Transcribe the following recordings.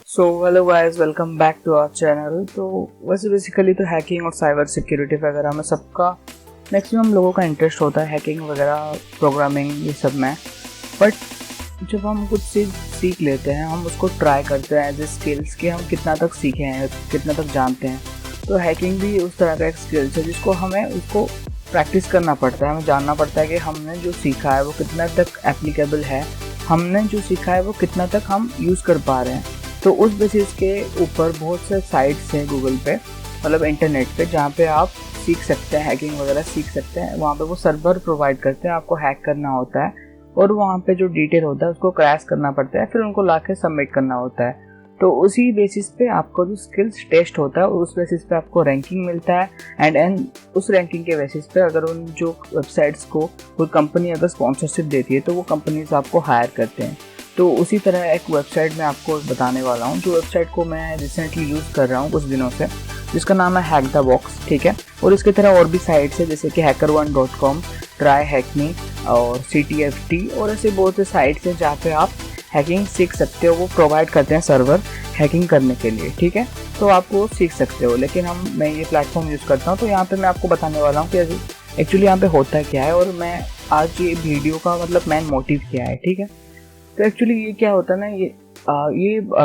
So hello guys, welcome back to our channel. तो वैसे basically तो हैकिंग और साइबर सिक्योरिटी वगैरह में सबका मैक्सिमम लोगों का इंटरेस्ट होता है, हैकिंग वगैरह, प्रोग्रामिंग, ये सब में। बट जब हम कुछ चीज़ सीख लेते हैं, हम उसको ट्राई करते हैं एज ए स्किल्स कि हम कितना तक सीखे हैं, कितना तक जानते हैं। तो हैकिंग भी उस तरह का एक स्किल्स है जिसको हमें उसको प्रैक्टिस करना पड़ता है, हमें जानना पड़ता है कि हमने जो सीखा है वो कितना तक एप्लीकेबल है, हमने जो सीखा है वो कितना तक हम यूज़ कर पा रहे हैं। तो उस बेसिस के ऊपर बहुत से साइट्स हैं गूगल पे, मतलब इंटरनेट पे, जहाँ पे आप सीख सकते हैं, हैकिंग वगैरह सीख सकते हैं। वहाँ पे वो सर्वर प्रोवाइड करते हैं, आपको हैक करना होता है और वहाँ पे जो डिटेल होता है उसको क्रैश करना पड़ता है, फिर उनको लाके सबमिट करना होता है। तो उसी बेसिस पे आपको जो स्किल्स टेस्ट होता है उस बेसिस पे आपको रैंकिंग मिलता है। एंड उस रैंकिंग के बेसिस पे अगर उन जो वेबसाइट्स को कोई कंपनी अगर स्पॉन्सरशिप देती है तो वो कंपनीज आपको हायर करते हैं। तो उसी तरह एक वेबसाइट मैं आपको बताने वाला हूँ, जो वेबसाइट को मैं रिसेंटली यूज़ कर रहा हूँ कुछ दिनों से, जिसका नाम है हैक द बॉक्स। ठीक है, और इसकी तरह और भी साइट्स है जैसे कि HackerOne.com, TryHackMe और CTFT और ऐसे बहुत से साइट्स हैं जहाँ पे आप हैकिंग सीख सकते हो। वो प्रोवाइड करते हैं सर्वर हैकिंग करने के लिए। ठीक है, तो आप वो सीख सकते हो। लेकिन मैं ये प्लेटफॉर्म यूज़ करता हूँ, तो यहाँ पे मैं आपको बताने वाला हूँ कि एक्चुअली यहाँ पे होता क्या है और मैं आज ये वीडियो का मतलब मेन मोटिव क्या है। ठीक है, तो एक्चुअली ये क्या होता है ना, ये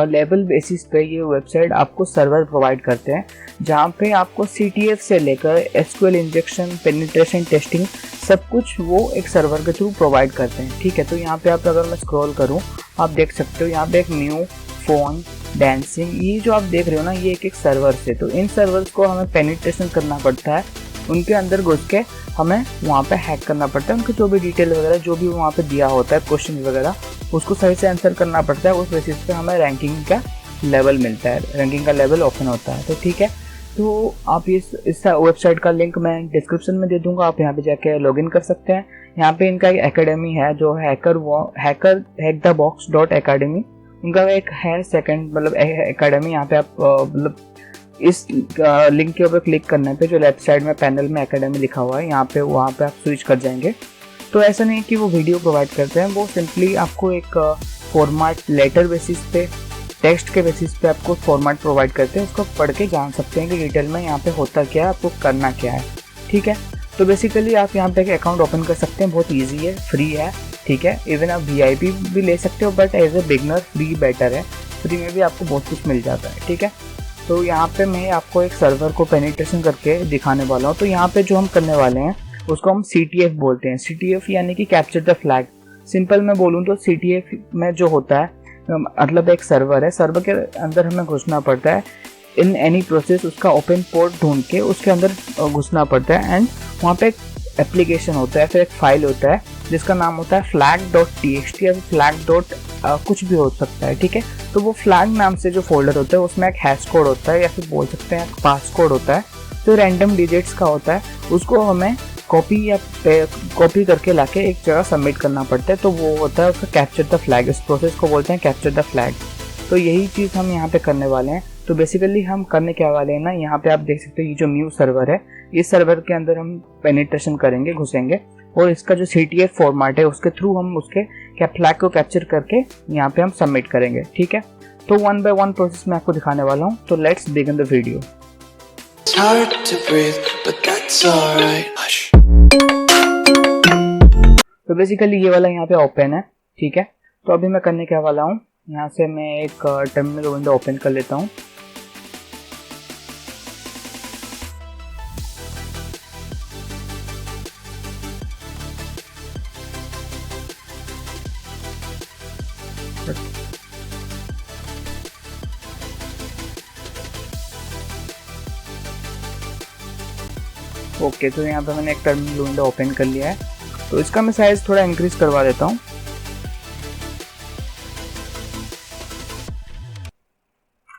लेवल बेसिस पे ये वेबसाइट आपको सर्वर प्रोवाइड करते हैं जहाँ पे आपको CTF से लेकर SQL इंजेक्शन, पेनिट्रेशन टेस्टिंग, सब कुछ वो एक सर्वर के थ्रू प्रोवाइड करते हैं। ठीक है, तो यहाँ पे आप अगर मैं स्क्रॉल करूँ, आप देख सकते हो यहाँ पे एक न्यू फोन डांसिंग, ये जो आप देख रहे हो ना, ये एक सर्वर से। तो इन सर्वर्स को हमें पेनिट्रेशन करना पड़ता है, उनके अंदर घुस के हमें वहाँ पे हैक करना पड़ता है, उनके जो भी डिटेल वगैरह जो भी वहाँ पे दिया होता है, क्वेश्चन वगैरह, उसको सही से आंसर करना पड़ता है। उस बेसिस पे हमें रैंकिंग का लेवल मिलता है, रैंकिंग का लेवल ओपन होता है। तो ठीक है, तो आप इस वेबसाइट का लिंक मैं डिस्क्रिप्शन में दे दूंगा, आप यहाँ पे जाके लॉगिन कर सकते हैं। यहाँ पे इनका एक एकेडमी है जो hackthebox.academy, उनका एक है सेकंड मतलब एकेडमी। यहाँ पे आप मतलब इस लिंक के ऊपर क्लिक करने पे जो लेफ्ट साइड में पैनल में एकेडमी लिखा हुआ है, यहाँ पे वहाँ पे आप स्विच कर जाएंगे। तो ऐसा नहीं कि वो वीडियो प्रोवाइड करते हैं, वो सिंपली आपको एक फॉर्मेट लेटर बेसिस पे, टेक्स्ट के बेसिस पे आपको फॉर्मेट प्रोवाइड करते हैं। उसको पढ़ के जान सकते हैं कि डिटेल में यहाँ पे होता क्या है, आपको करना क्या है। ठीक है, तो बेसिकली आप यहाँ पे एक अकाउंट ओपन कर सकते हैं, बहुत ईजी है, फ्री है। ठीक है, इवन आप VIP भी ले सकते हो, but as a beginner free better है, फ्री में भी आपको बहुत कुछ मिल जाता है। ठीक है, तो यहाँ पे मैं आपको एक सर्वर को पेनिट्रेशन करके दिखाने वाला हूँ। तो यहाँ पे जो हम करने वाले हैं उसको हम CTF बोलते हैं। CTF यानी कि कैप्चर द फ्लैग। सिंपल में बोलूँ तो CTF में जो होता है मतलब एक सर्वर है, सर्वर के अंदर हमें घुसना पड़ता है। इन एनी प्रोसेस उसका ओपन पोर्ट ढूंढ के उसके अंदर घुसना पड़ता है, एंड वहाँ पे एक एप्लीकेशन होता है, फिर एक फाइल होता है जिसका नाम होता है flag.txt या flag. कुछ भी हो सकता है। ठीक है, तो वो फ्लैग नाम से जो फोल्डर होता है उसमें एक हैश कोड होता है, या फिर बोल सकते हैं एक पास कोड होता है, तो रैंडम डिजिट्स का होता है। उसको हमें कॉपी करके लाके एक जगह सबमिट करना पड़ता है, तो वो होता है उसका कैप्चर द फ्लैग। इस प्रोसेस को बोलते हैं कैप्चर द फ्लैग। तो यही चीज़ हम यहाँ पे करने वाले हैं। तो बेसिकली हम करने क्या वाले हैं ना, यहाँ पे आप देख सकते हो ये जो न्यू सर्वर है, इस सर्वर के अंदर हम पेनिट्रेशन करेंगे, घुसेंगे, और इसका जो CTF फॉर्मेट है उसके थ्रू हम उसके फ्लैग को कैप्चर करके यहाँ पे हम सबमिट करेंगे। ठीक है, तो 1 by 1 प्रोसेस मैं आपको दिखाने वाला हूँ। तो लेट्स बिगिन द वीडियो। तो बेसिकली ये वाला यहाँ पे ओपन है। ठीक है, तो अभी मैं करने क्या वाला हूँ, यहाँ से मैं एक टर्मिनल विंडो ओपन कर लेता हूँ। ओके, तो यहाँ पे मैंने एक टर्मिनल विंडो ओपन कर लिया है। तो इसका मैं साइज थोड़ा इंक्रीज करवा देता हूँ,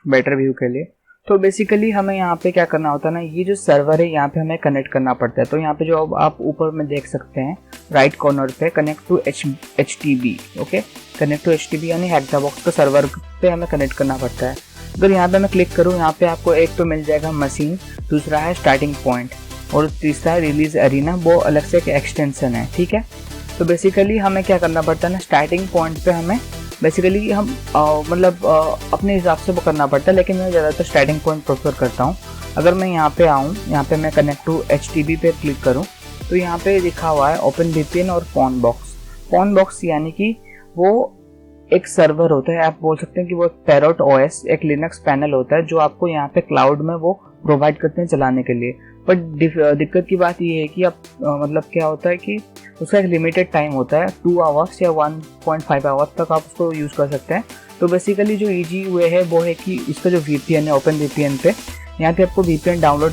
बेटर व्यू के लिए। तो बेसिकली हमें यहाँ पे क्या करना होता है ना, ये जो सर्वर है यहाँ पे हमें कनेक्ट करना पड़ता है। तो यहाँ पे जो आप ऊपर में देख सकते हैं राइट कॉर्नर पे connect to HTTP। Okay, connect to HTTP यानी हैक द बॉक्स का सर्वर पे हमें कनेक्ट करना पड़ता है। अगर यहाँ पे मैं क्लिक करूँ, यहाँ पे आपको एक तो मिल जाएगा मशीन, दूसरा है स्टार्टिंग पॉइंट, और तीसरा है रिलीज एरिना, वो अलग से एक एक्सटेंशन है। ठीक है, तो बेसिकली हमें क्या करना पड़ता है ना, स्टार्टिंग पॉइंट पे हमें बेसिकली हम अपने हिसाब से वो करना पड़ता है, लेकिन मैं ज़्यादातर स्टार्टिंग पॉइंट प्रेफर करता हूँ। अगर मैं यहाँ पे आऊँ, यहाँ पे मैं कनेक्ट टू HTTP पे क्लिक करूँ तो यहाँ पे लिखा हुआ है ओपन VPN और पॉन बॉक्स। पॉन बॉक्स यानी कि वो एक सर्वर होता है, आप बोल सकते हैं कि वो एक पैरोट OS, एक लिनक्स पैनल होता है जो आपको यहाँ पे क्लाउड में वो प्रोवाइड करते हैं चलाने के लिए। बट दिक्कत की बात ये है कि आप क्या होता है कि उसका एक लिमिटेड टाइम होता है, 2 आवर्स या 1.5 आवर्स तक आप उसको यूज़ कर सकते हैं। तो बेसिकली जो ईजी वे है वो है कि इसका जो VPN है, ओपन VPN पे यहाँ पे आपको VPN डाउनलोड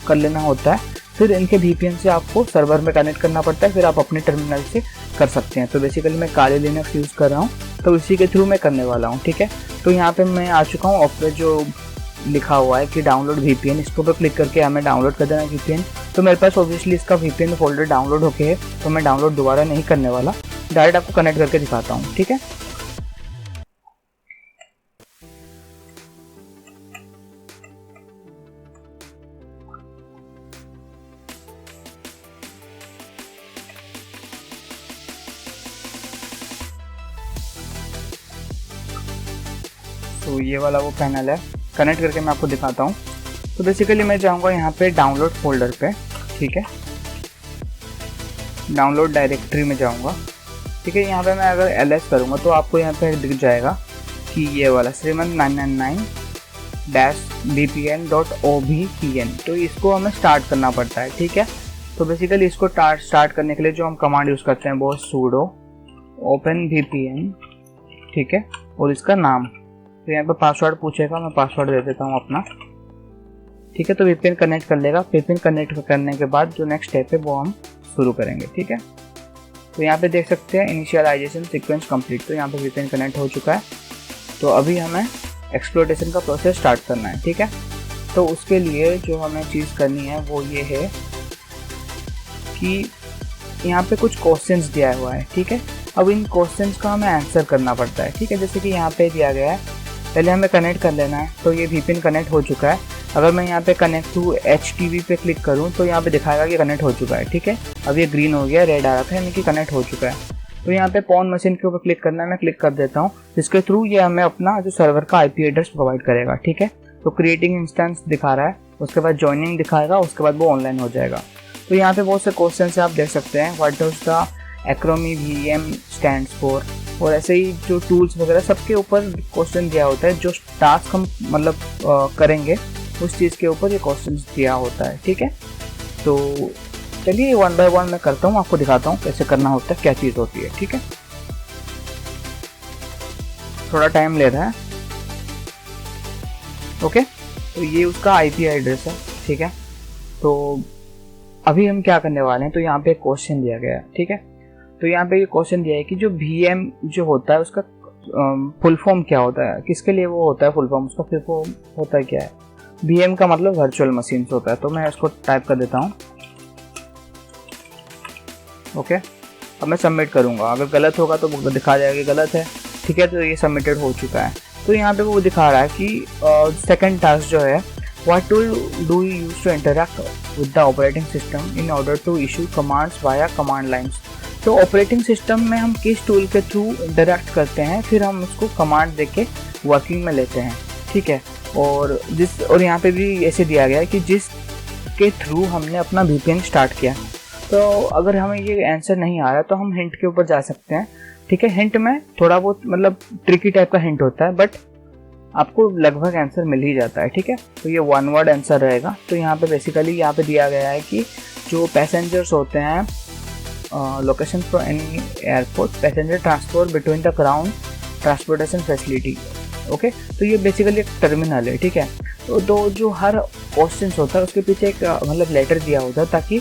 कर लेना होता है, फिर इनके VPN से आपको सर्वर में कनेक्ट करना पड़ता है, फिर आप अपने टर्मिनल से कर सकते हैं। तो बेसिकली मैं काले लिनक्स यूज़ कर रहा हूँ, तो इसी के थ्रू मैं करने वाला हूँ, ठीक है। तो यहाँ पे मैं आ चुका हूँ, और जो लिखा हुआ है कि डाउनलोड VPN, इसको पर क्लिक करके हमें डाउनलोड कर देना VPN। तो मेरे पास ऑब्वियसली इसका VPN फोल्डर डाउनलोड होके है, तो मैं डाउनलोड दोबारा नहीं करने वाला, डायरेक्ट आपको कनेक्ट करके दिखाता हूँ, ठीक है। तो ये वाला वो पैनल है, कनेक्ट करके मैं आपको दिखाता हूँ। तो बेसिकली मैं जाऊँगा यहाँ पे डाउनलोड फोल्डर पे, ठीक है, डाउनलोड डायरेक्टरी में जाऊँगा, ठीक है। यहाँ पे मैं अगर ls करूँगा तो आपको यहाँ पे दिख जाएगा कि ये वाला श्रीमंत999-vpn.obpn, तो इसको हमें स्टार्ट करना पड़ता है, ठीक है। तो बेसिकली इसको स्टार्ट करने के लिए जो हम कमांड यूज़ करते हैं वो sudo open vpn, ठीक है, और इसका नाम। तो यहाँ पे पासवर्ड पूछेगा, मैं पासवर्ड दे देता हूँ अपना, ठीक है। तो VPN कनेक्ट कर लेगा। VPN कनेक्ट करने के बाद जो नेक्स्ट स्टेप है वो हम शुरू करेंगे, ठीक है। तो यहाँ पे देख सकते हैं इनिशियलाइजेशन सीक्वेंस कंप्लीट, तो यहाँ पे VPN कनेक्ट हो चुका है। तो अभी हमें एक्सप्लोरेशन का प्रोसेस स्टार्ट करना है, ठीक है। तो उसके लिए जो हमें चीज़ करनी है वो ये है कि यहाँ पे कुछ क्वेश्चंस दिया हुआ है, ठीक है। अब इन क्वेश्चंस का हमें आंसर करना पड़ता है, ठीक है। जैसे कि यहाँ पे दिया गया है, पहले हमें कनेक्ट कर लेना है। तो ये VPN कनेक्ट हो चुका है। अगर मैं यहाँ पे कनेक्ट टू HTTP पे क्लिक करूँ तो यहाँ पे दिखाएगा कि कनेक्ट हो चुका है, ठीक है। अब ये ग्रीन हो गया, रेड आ रहा था, यानी कि कनेक्ट हो चुका है। तो यहाँ पे पॉन मशीन के ऊपर क्लिक करना है, मैं क्लिक कर देता हूँ, जिसके थ्रू ये हमें अपना जो सर्वर का IP एड्रेस प्रोवाइड करेगा, ठीक है। तो क्रिएटिंग इंस्टेंस दिखा रहा है, उसके बाद ज्वाइनिंग दिखाएगा, उसके बाद वो ऑनलाइन हो जाएगा। तो यहाँ पे बहुत से क्वेश्चन से आप देख सकते हैं, what does the acronym VM stands for, और ऐसे ही जो टूल्स वगैरह सबके ऊपर क्वेश्चन दिया होता है। जो टास्क हम करेंगे उस चीज़ के ऊपर ये क्वेश्चन दिया होता है, ठीक है। तो चलिए 1 बाय 1 मैं करता हूँ, आपको दिखाता हूँ कैसे करना होता है, क्या चीज़ होती है, ठीक है। थोड़ा टाइम ले रहा है, ओके। तो ये उसका IP एड्रेस है, ठीक है। तो अभी हम क्या करने वाले हैं, तो यहाँ पे एक क्वेश्चन दिया गया है, ठीक है। तो यहाँ पे ये क्वेश्चन दिया है कि जो VM जो होता है उसका फुल फॉर्म क्या होता है, किसके लिए वो होता है फुल फॉर्म, उसका फुल फॉर्म होता है क्या है। VM का मतलब वर्चुअल मशीन होता है। तो मैं इसको टाइप कर देता हूँ, ओके। अब मैं सबमिट करूँगा, अगर गलत होगा तो दिखा जाएगा कि गलत है, ठीक है। तो ये सबमिटेड हो चुका है। तो यहाँ पे वो दिखा रहा है कि सेकंड टास्क जो है, what tool do you use to interact with the operating system in order to issue commands via command lines. तो ऑपरेटिंग सिस्टम में हम किस टूल के थ्रू इंटरैक्ट करते हैं, फिर हम उसको कमांड देके वर्किंग में लेते हैं, ठीक है। और यहाँ पे भी ऐसे दिया गया है कि जिस के थ्रू हमने अपना VPN स्टार्ट किया। तो अगर हमें ये आंसर नहीं आ रहा तो हम हिंट के ऊपर जा सकते हैं, ठीक है। हिंट में थोड़ा बहुत ट्रिकी टाइप का हिंट होता है, बट आपको लगभग आंसर मिल ही जाता है, ठीक है। तो ये 1 वर्ड आंसर रहेगा। तो यहाँ पे बेसिकली यहाँ पे दिया गया है कि जो पैसेंजर्स होते हैं, location for any airport, passenger transport between the ground transportation facility, okay. तो ये बेसिकली एक टर्मिनल है, ठीक है। तो जो हर क्वेश्चन होता है उसके पीछे एक लेटर दिया होता है, ताकि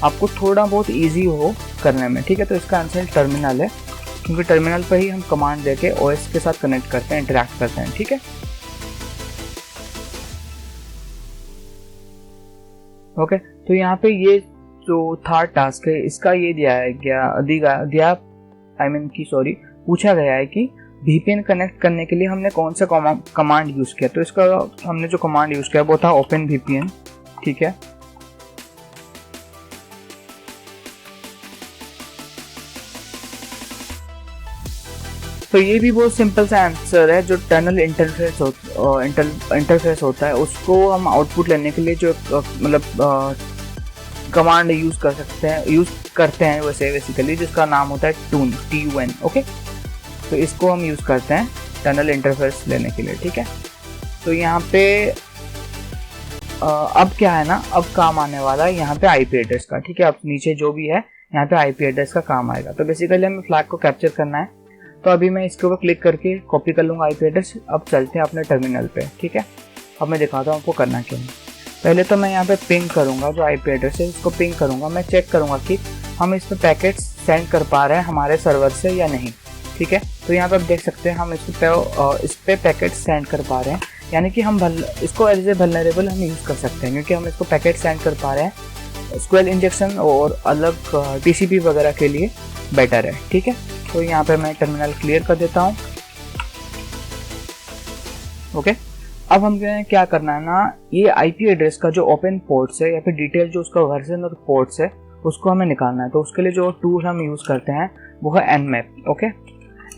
आपको थोड़ा बहुत ईजी हो करने में, ठीक है। तो इसका आंसर टर्मिनल है, क्योंकि टर्मिनल पर ही हम कमांड देके OS के साथ कनेक्ट करते हैं, इंटरैक्ट करते हैं, ठीक है। ओके। तो यहाँ पे ये जो थर्ड टास्क है, इसका ये पूछा गया है कि VPN कनेक्ट करने के लिए हमने कौन सा कमांड यूज़ किया। तो इसका हमने जो कमांड यूज़ किया वो था ओपन VPN, ठीक है। तो ये भी बहुत सिंपल सा आंसर है। जो टर्मिनल इंटरफेस होता है उसको हम आउटपुट लेने के लिए जो मतलब कमांड यूज़ करते हैं वैसे बेसिकली, जिसका नाम होता है टून, TUN। ओके, तो इसको हम यूज़ करते हैं टर्मिनल इंटरफेस लेने के लिए। ठीक है, तो यहाँ पे अब क्या है ना, अब काम आने वाला है यहाँ पे IP एड्रेस का। ठीक है, अब नीचे जो भी है यहाँ पे IP एड्रेस का काम आएगा। तो बेसिकली हमें फ्लैग को कैप्चर करना है, तो अभी मैं इसके ऊपर क्लिक करके कॉपी कर लूँगा IP एड्रेस। अब चलते हैं अपने टर्मिनल पे। ठीक है, अब मैं दिखाता हूँ आपको करना क्या है। पहले तो मैं यहाँ पे पिंग करूँगा, जो IP एड्रेस है उसको पिंग करूँगा। मैं चेक करूँगा कि हम इस पर पैकेट्स सेंड कर पा रहे हैं हमारे सर्वर से या नहीं। ठीक है, तो यहाँ पे आप देख सकते हैं हम इस पे पैकेट सेंड कर पा रहे हैं, यानी कि हम इसको एज ए वल्नरेबल हम यूज़ कर सकते हैं, क्योंकि हम इसको पैकेट सेंड कर पा रहे हैं। स्क्वेल इंजेक्शन और अलग TCP वगैरह के लिए बेटर है। ठीक है, तो यहाँ पे मैं टर्मिनल क्लियर कर देता हूँ। ओके, अब हमें क्या करना है ना, ये IP एड्रेस का जो ओपन पोर्ट्स है या फिर डिटेल जो उसका वर्जन और पोर्ट्स है उसको हमें निकालना है। तो उसके लिए जो टूल हम यूज़ करते हैं वो है Nmap। ओके,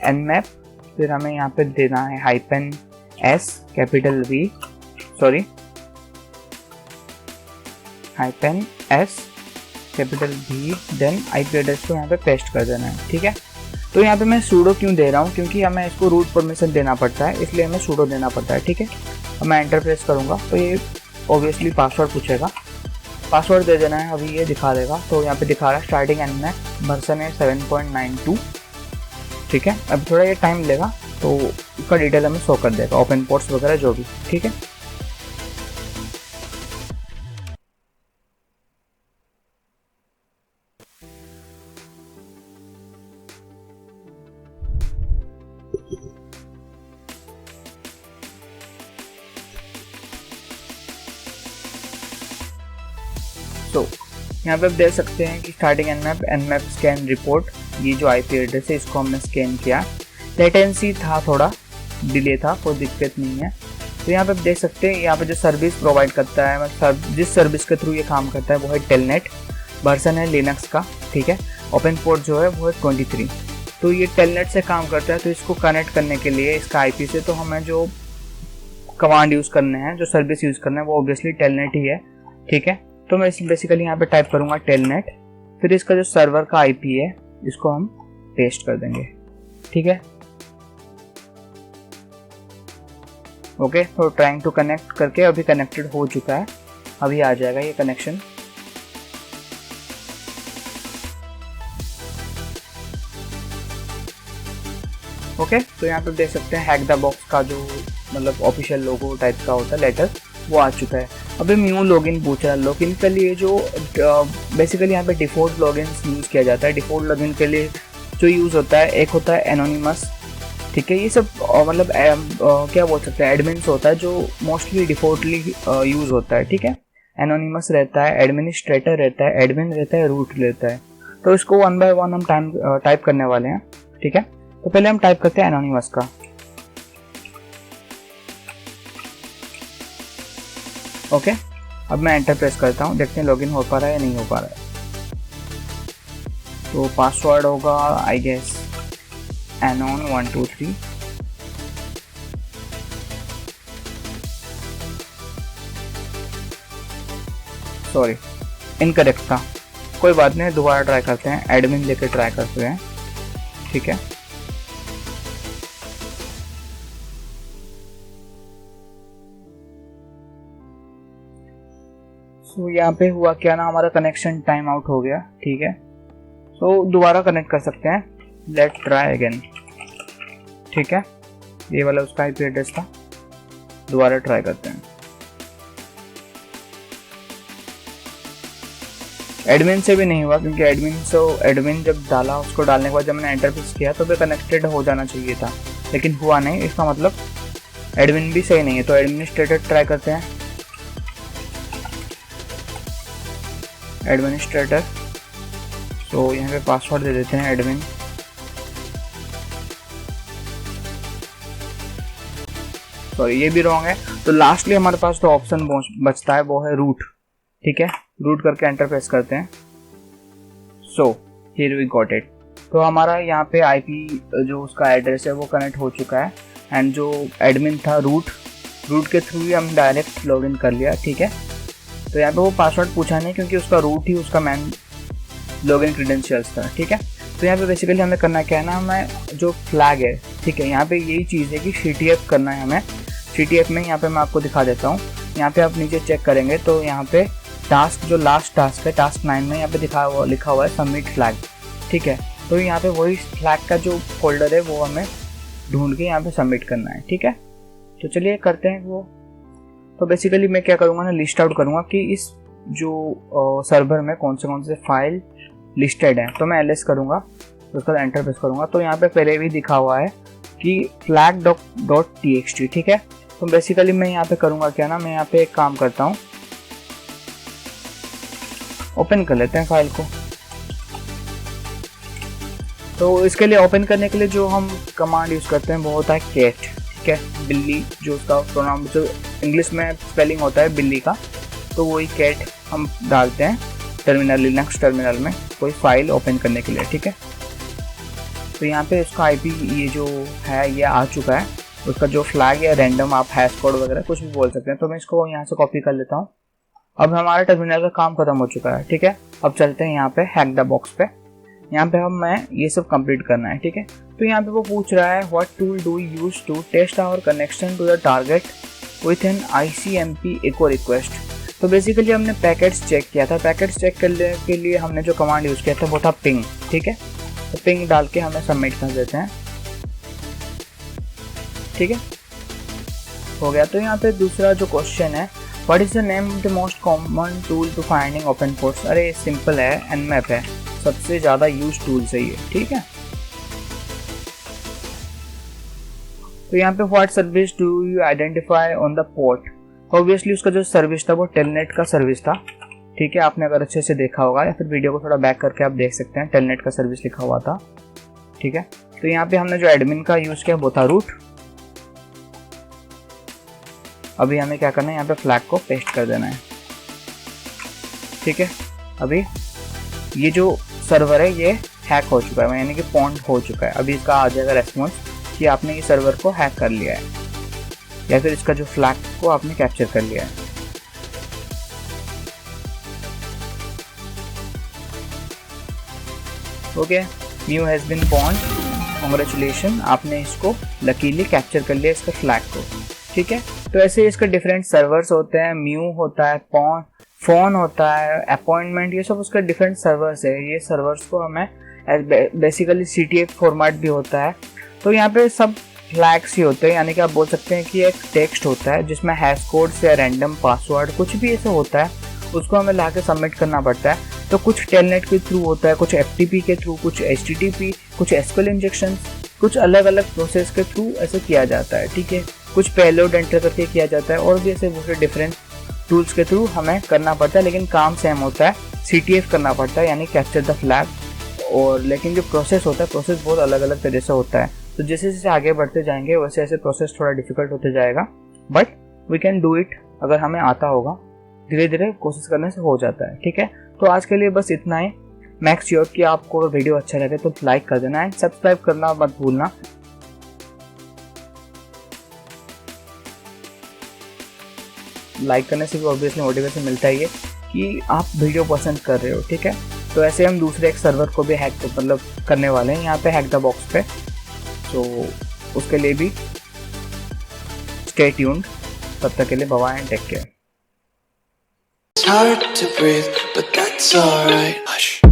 Nmap, फिर हमें यहाँ पे देना है -S capital V, sorry -S capital V, then IP address को यहाँ पे पेस्ट कर देना है। ठीक है, तो यहाँ पे मैं सूडो क्यों दे रहा हूँ, क्योंकि हमें इसको रूट परमिशन देना पड़ता है, इसलिए हमें सूडो देना पड़ता है। ठीक है, अब मैं एंटर प्रेस करूँगा तो ये ऑब्वियसली पासवर्ड पूछेगा, पासवर्ड दे देना है। अभी ये दिखा देगा, तो यहाँ पे दिखा रहा है स्टार्टिंग Nmap वर्जन है 7.92। ठीक है, अब थोड़ा ये टाइम लेगा तो उसका डिटेल हमें शो कर देगा, ओपन पोर्ट्स वगैरह जो भी। ठीक है, तो यहाँ पे आप देख सकते हैं कि स्टार्टिंग Nmap स्कैन रिपोर्ट, ये जो IP एड्रेस है इसको हमने स्कैन किया। लेटेंसी था, थोड़ा डिले था, कोई दिक्कत नहीं है। तो यहाँ पे आप देख सकते हैं यहाँ पे जो सर्विस प्रोवाइड करता है, मतलब जिस सर्विस के थ्रू ये काम करता है वो है टेलनेट, वर्जन है लिनक्स का। ठीक है, ओपन पोर्ट जो है वो है 23। तो ये टेलनेट से काम करता है, तो इसको कनेक्ट करने के लिए इसका IP से तो हमें जो कमांड यूज़ करने हैं, जो सर्विस यूज़ करना है वो ऑब्वियसली टेलनेट ही है। ठीक है, तो मैं बेसिकली यहाँ पे टाइप करूँगा टेलनेट, फिर इसका जो सर्वर का IP है इसको हम पेस्ट कर देंगे। ठीक है, ओके, तो ट्राइंग टू कनेक्ट करके अभी कनेक्टेड हो चुका है, अभी आ जाएगा ये कनेक्शन। ओके, तो यहाँ पे देख सकते हैं हैक द बॉक्स का जो मतलब ऑफिशियल लोगो टाइप का होता है लेटर, वो आ चुका है। अभी न्यू लॉगिन पूछ रहा है। लॉगिन के लिए जो बेसिकली यहाँ पे डिफ़ॉल्ट लॉगिन यूज़ किया जाता है। डिफ़ॉल्ट लॉगिन के लिए जो यूज़ होता है, एक होता है एनोनिमस। ठीक है, ये सब मतलब क्या बोल सकते हैं, एडमिन्स होता है जो मोस्टली डिफ़ॉल्टली यूज़ होता है। ठीक है, एनोनिमस रहता है, एडमिनिस्ट्रेटर रहता है, एडमिन रहता है, रूट रहता है। तो इसको 1 by 1 हम टाइप करने वाले हैं। ठीक है, तो पहले हम टाइप करते हैं एनोनिमस का। ओके, अब मैं एंटर प्रेस करता हूँ, देखते हैं लॉगिन हो पा रहा है या नहीं हो पा रहा है। तो पासवर्ड होगा I guess anon 123। Sorry, incorrect था, कोई बात नहीं, दोबारा ट्राई करते हैं, एडमिन लेके ट्राई करते हैं। ठीक है, तो यहाँ पे हुआ क्या ना, हमारा कनेक्शन टाइम आउट हो गया। ठीक है, तो दोबारा कनेक्ट कर सकते हैं, लेट ट्राई अगेन। ठीक है, ये वाला उसका IP एड्रेस था, दोबारा ट्राई करते हैं। एडमिन से भी नहीं हुआ, क्योंकि एडमिन जब डाला, उसको डालने के बाद जब मैंने एंटर प्रेस किया तो फिर कनेक्टेड हो जाना चाहिए था, लेकिन हुआ नहीं। इसका मतलब एडमिन भी सही नहीं है। तो एडमिनिस्ट्रेटर ट्राई करते हैं, एडमिनिस्ट्रेटर। तो यहाँ पे पासवर्ड दे देते हैं एडमिन। सॉरी, ये भी रॉन्ग है। तो लास्टली हमारे पास तो ऑप्शन बचता है, वो है रूट। ठीक है, रूट करके एंटर प्रेस करते हैं। So here we got it. तो हमारा यहाँ पे आईपी जो उसका एड्रेस है वो कनेक्ट हो चुका है, एंड जो एडमिन था रूट के थ्रू ही हम डायरेक्ट लॉगिन कर लिया, ठीक है। तो यहाँ पे वो पासवर्ड पूछा नहीं क्योंकि उसका रूट ही उसका मेन लॉगिन क्रेडेंशियल्स था, ठीक है। तो यहाँ पे बेसिकली हमें करना क्या है ना, हमें जो फ्लैग है, ठीक है, यहाँ पे यही चीज़ है कि CTF करना है हमें। CTF में यहाँ पे मैं आपको दिखा देता हूँ। यहाँ पे आप नीचे चेक करेंगे तो यहाँ पे टास्क जो लास्ट टास्क है टास्क 9 में यहाँ पे लिखा हुआ है सबमिट फ्लैग, ठीक है। तो यहाँ पे वही फ्लैग का जो फोल्डर है वो हमें ढूंढ के यहाँ पे सबमिट करना है, ठीक है। तो चलिए करते हैं वो। तो बेसिकली मैं क्या करूँगा ना, लिस्ट आउट करूँगा कि इस जो सर्वर में कौन से फाइल लिस्टेड हैं। तो मैं ls करूँगा, उसके बाद एंटर प्रेस करूँगा। तो यहाँ पे पहले भी दिखा हुआ है कि flag.txt, ठीक है। तो बेसिकली मैं यहाँ पे करूँगा क्या ना, मैं यहाँ पे एक काम करता हूँ, ओपन कर लेते हैं फाइल को। तो इसके लिए ओपन करने के लिए जो हम कमांड यूज़ करते हैं वो होता है कैट, ठीक है, बिल्ली, जो उसका प्रोनाउन जो इंग्लिश में स्पेलिंग होता है बिल्ली का, तो वही कैट हम डालते हैं टर्मिनल, लिनक्स टर्मिनल में कोई फाइल ओपन करने के लिए, ठीक है। तो यहाँ पे इसका आईपी ये जो है ये आ चुका है, उसका जो फ्लैग है रैंडम, आप हैश कोड वगैरह कुछ भी बोल सकते हैं। तो मैं इसको यहाँ से कॉपी कर लेता हूँ। अब हमारा टर्मिनल का काम खत्म हो चुका है, ठीक है। अब चलते हैं यहाँ पे हैक द बॉक्स पे। यहाँ पे हमें ये सब कंप्लीट करना है, ठीक है। तो यहाँ पे वो पूछ रहा है what tool do you use to test our connection to the target with an ICMP echo request. तो बेसिकली हमने पैकेट्स चेक किया था। पैकेट्स चेक करने के लिए हमने जो कमांड यूज़ किया था वो था पिंग, ठीक है। तो पिंग डाल के हमें सबमिट कर देते हैं, ठीक है, हो गया। तो यहाँ पे दूसरा जो क्वेश्चन है, what is the name of the most common tool to finding open ports. अरे सिंपल है, nmap है, सबसे ज़्यादा यूज टूल से ही है, ठीक है। तो यहाँ पे what service do you identify on the port. Obviously उसका जो सर्विस था वो टेलनेट का सर्विस था, ठीक है। आपने अगर अच्छे से देखा होगा या फिर वीडियो को थोड़ा बैक करके आप देख सकते हैं, टेलनेट का सर्विस लिखा हुआ था, ठीक है। तो यहाँ पे हमने जो एडमिन का यूज़ किया वो था रूट। अभी हमें क्या करना है, यहाँ पे फ्लैग को पेस्ट कर देना है, ठीक है। अभी ये जो सर्वर है ये हैक हो चुका है, यानी कि पॉन्ड हो चुका है। अभी इसका आ जाएगा रेस्पॉन्स कि आपने ये सर्वर को हैक कर लिया है, या फिर इसका जो फ्लैग को आपने कैप्चर कर लिया है। Okay, Meow has been pwned, congratulation, आपने इसको लकीली कैप्चर कर लिया इसका फ्लैग को, ठीक है। तो ऐसे इसके डिफरेंट सर्वर्स होते हैं, म्यू होता है, फोन होता है, अपॉइंटमेंट, ये सब उसके डिफरेंट सर्वर्स है। ये सर्वर्स को हमें बेसिकली CTF फॉर्मेट भी होता है। तो यहाँ पे सब फ्लैग्स ही होते हैं, यानी कि आप बोल सकते हैं कि एक टेक्स्ट होता है जिसमें हैश कोड से रैंडम पासवर्ड कुछ भी ऐसे होता है, उसको हमें ला के सबमिट करना पड़ता है। तो कुछ टेलनेट के थ्रू होता है, कुछ FTP के थ्रू, कुछ HTTP, कुछ SQL इंजेक्शन, कुछ अलग अलग प्रोसेस के थ्रू ऐसे किया जाता है, ठीक है। कुछ पेलोड एंटर करके किया जाता है, और भी ऐसे बहुत डिफरेंट टूल्स के थ्रू हमें करना पड़ता है, लेकिन काम सेम होता है, CTF करना पड़ता है, यानी कैप्चर द फ्लैग। और लेकिन जो प्रोसेस होता है, प्रोसेस बहुत अलग अलग तरह से होता है। तो जैसे जैसे आगे बढ़ते जाएंगे वैसे ऐसे प्रोसेस थोड़ा डिफिकल्ट होते जाएगा, but we can do it. अगर हमें आता होगा, धीरे धीरे कोशिश करने से हो जाता है, ठीक है। तो आज के लिए बस इतना ही। मेक श्योर कि आपको वीडियो अच्छा लगे तो लाइक कर देना एंड सब्सक्राइब करना मत भूलना। लाइक करने से भी ऑब्वियसली मोटिवेशन मिलता ही है कि आप वीडियो पसंद कर रहे हो, ठीक है। तो ऐसे हम दूसरे एक सर्वर को भी हैक मतलब करने वाले हैं यहाँ पे हैक द बॉक्स पे, तो उसके लिए भी स्टे ट्यून्ड। तब तक के लिए bye and take care. It's hard to breathe, but that's alright. Hush.